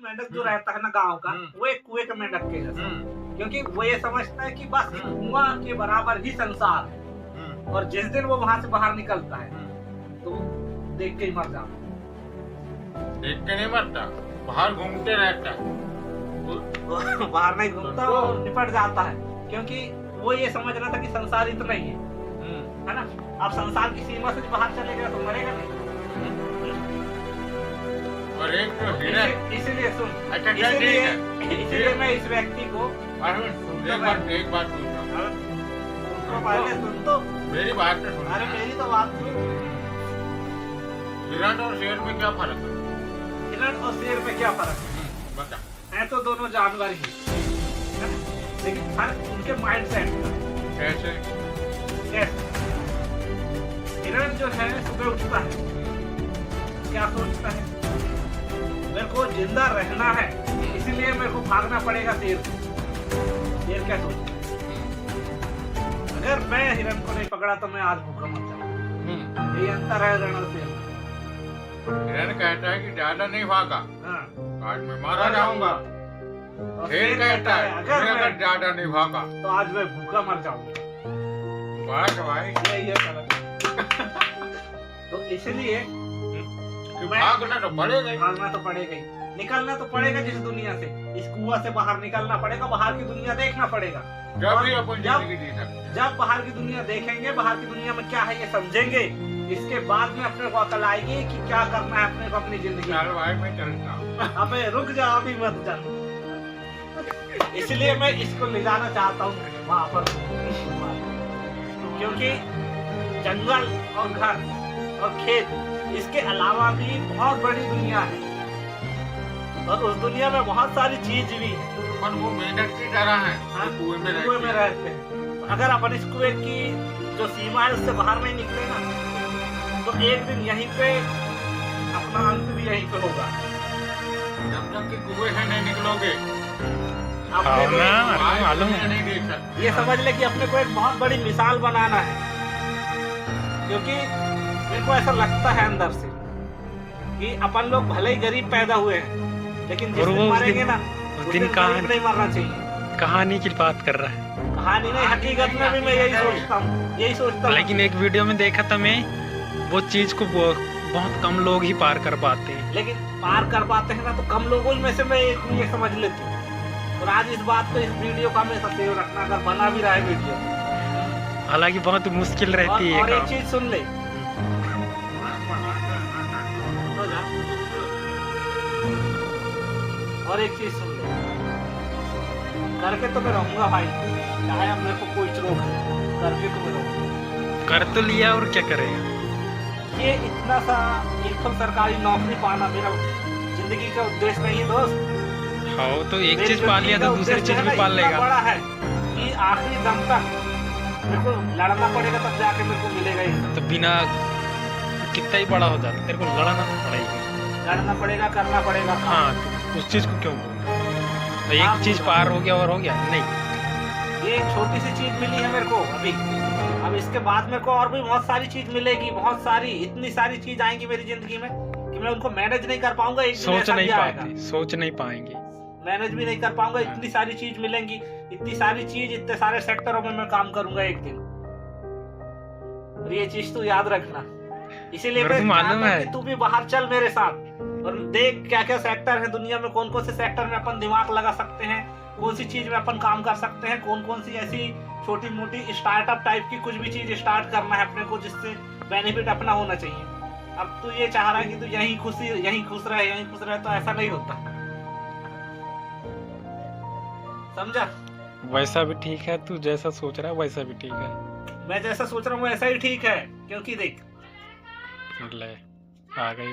मेंढक जो रहता है ना गांव का, वो एक कुएं का मेंढक के जैसा, क्योंकि वो ये समझता है कि बस कुआं के बराबर ही संसार है, और जिस दिन वो वहां से बाहर निकलता है तो देख के ही मर जाता। देख के नहीं मरता, बाहर घूमते रहता है। बाहर नहीं घूमता, वो निपट जाता है, क्योंकि वो ये समझ रहा था कि संसार इतना ही है ना। अब संसार की सीमा से बाहर चलेगा तो मरेगा नहीं। और एक तो हिरन, इसीलिए सुन, अच्छा इसीलिए मैं इस व्यक्ति को एक बात पूछ रहा हूँ, पहले सुन तो मेरी बात तो सुन। अरे मेरी तो बात सुन। हिरन और शेर में क्या फर्क है? हिरन और शेर में क्या फर्क है? बता। है तो दोनों जानवर ही, लेकिन फर्क उनके माइंड सेट का। कैसे? हिरन जो है सुबह उठता है, क्या सोचता है, मेरे को जिंदा रहना है, इसीलिए मेरे को भागना पड़ेगा शेर से। शेर क्या सोचता है, अगर मैं हिरन को नहीं पकड़ा तो मैं आज भूखा मर जाऊंगा। यही अंतर है हिरन और शेर। हिरन कहता है कि ज्यादा नहीं भागा, आज मैं मारा जाऊंगा। शेर कहता है अगर ज्यादा नहीं भागा तो आज मैं भूखा मर जाऊंगा। बस भाई, ये तो इसलिए भागना तो पड़ेगा ही। भागना तो पड़ेगा ही, निकलना तो पड़ेगा जिस दुनिया से, इस कुआं से बाहर निकलना पड़ेगा, बाहर की दुनिया देखना पड़ेगा। जब भी अपन जिंदगी जी सकते, जब बाहर की दुनिया देखेंगे, बाहर की दुनिया में क्या है ये समझेंगे, इसके बाद में अपने को अकल आएगी कि क्या करना है अपने को अपनी जिंदगी। चल भाई मैं चलता हूँ। अबे रुक जा, अभी मत जा। इसलिए मैं इसको ले जाना चाहता हूँ वहां पर, क्योंकि जंगल और घर और खेत, इसके अलावा भी बहुत बड़ी दुनिया है, और उस दुनिया में बहुत सारी चीज भी है। पर वो मेंढक की तरह है, कुएं में रहते हैं। अगर अपन इस कुएं की जो सीमा है उससे बाहर नहीं निकले ना, तो एक दिन यहीं पे अपना अंत भी यहीं पे होगा। जब तक कि कुएं से नहीं निकलोगे, मालूम नहीं देख सकते। ये समझ ले कि अपने को एक बहुत बड़ी मिसाल बनाना है, क्योंकि मेरे को ऐसा लगता है अंदर से कि अपन लोग भले ही गरीब पैदा हुए हैं, लेकिन जिस दिन मरेंगे ना उस दिन गरीब नहीं मरना चाहिए। कहानी की बात कर रहा है, कहानी नहीं, हकीकत में भी मैं यही सोचता हूँ। लेकिन एक वीडियो में देखा था मैं, वो चीज को बहुत कम लोग ही पार कर पाते हैं। लेकिन पार कर पाते हैं ना, तो कम लोगों में से मैं एक ये समझ लेती हूँ। और आज इस बात को, इस वीडियो का हमेशा सेव रखना, अगर बना भी रहा है वीडियो, हालांकि बहुत मुश्किल रहती है। और एक चीज सुन ले, और एक चीज सुन ले, करके तो मैं रहूंगा भाई, चाहे अब मेरे को कोई रोक, करके तो मैं रहूंगा। कर तो लिया, और क्या करेगा। ये इतना सा एक तो सरकारी नौकरी पाना मेरा जिंदगी का उद्देश्य नहीं है दोस्त। हाँ, तो एक चीज पाल लिया तो दूसरी चीज भी पाल लेगा। बड़ा है कि आखिरी दम तक मेरे को लड़ना पड़ेगा, तब जाके मेरे को मिलेगा ही। तो बिना कितना ही बड़ा हो जाता, तेरे को लड़ना तो पड़ेगा, लड़ना पड़ेगा, करना पड़ेगा। हाँ, तो उस चीज को क्यों बोलूं? तो एक चीज पार हो गया और हो गया नहीं। ये एक छोटी सी चीज मिली है मेरे को अभी, अब इसके बाद मेरे को और भी बहुत सारी चीज मिलेगी, बहुत सारी, इतनी सारी चीज आएंगी मेरी जिंदगी में कि मैं उनको मैनेज नहीं कर पाऊंगा। एक सोच नहीं पाएंगे, मैनेज भी नहीं कर पाऊंगा। इतनी सारी चीज मिलेंगी, इतनी सारी चीज, इतने सारे सेक्टरों में मैं काम करूंगा एक दिन। और ये चीज तू याद रखना, इसीलिए मैं मालूम है कि तू भी बाहर चल मेरे साथ और देख क्या क्या सेक्टर है दुनिया में, कौन कौन से सेक्टर में अपन दिमाग लगा सकते हैं, कौन सी चीज में अपन काम कर सकते हैं, कौन कौन सी ऐसी छोटी मोटी स्टार्टअप टाइप की कुछ भी चीज स्टार्ट करना है अपने को, जिससे बेनिफिट अपना होना चाहिए। अब तू ये चाह रहा है कि तू यहीं खुश रहे, तो ऐसा नहीं होता, समझा? वैसा भी ठीक है, तू जैसा सोच रहा है वैसा भी ठीक है, मैं जैसा सोच रहा हूँ वैसा ही ठीक है, क्योंकि देख ले आ गई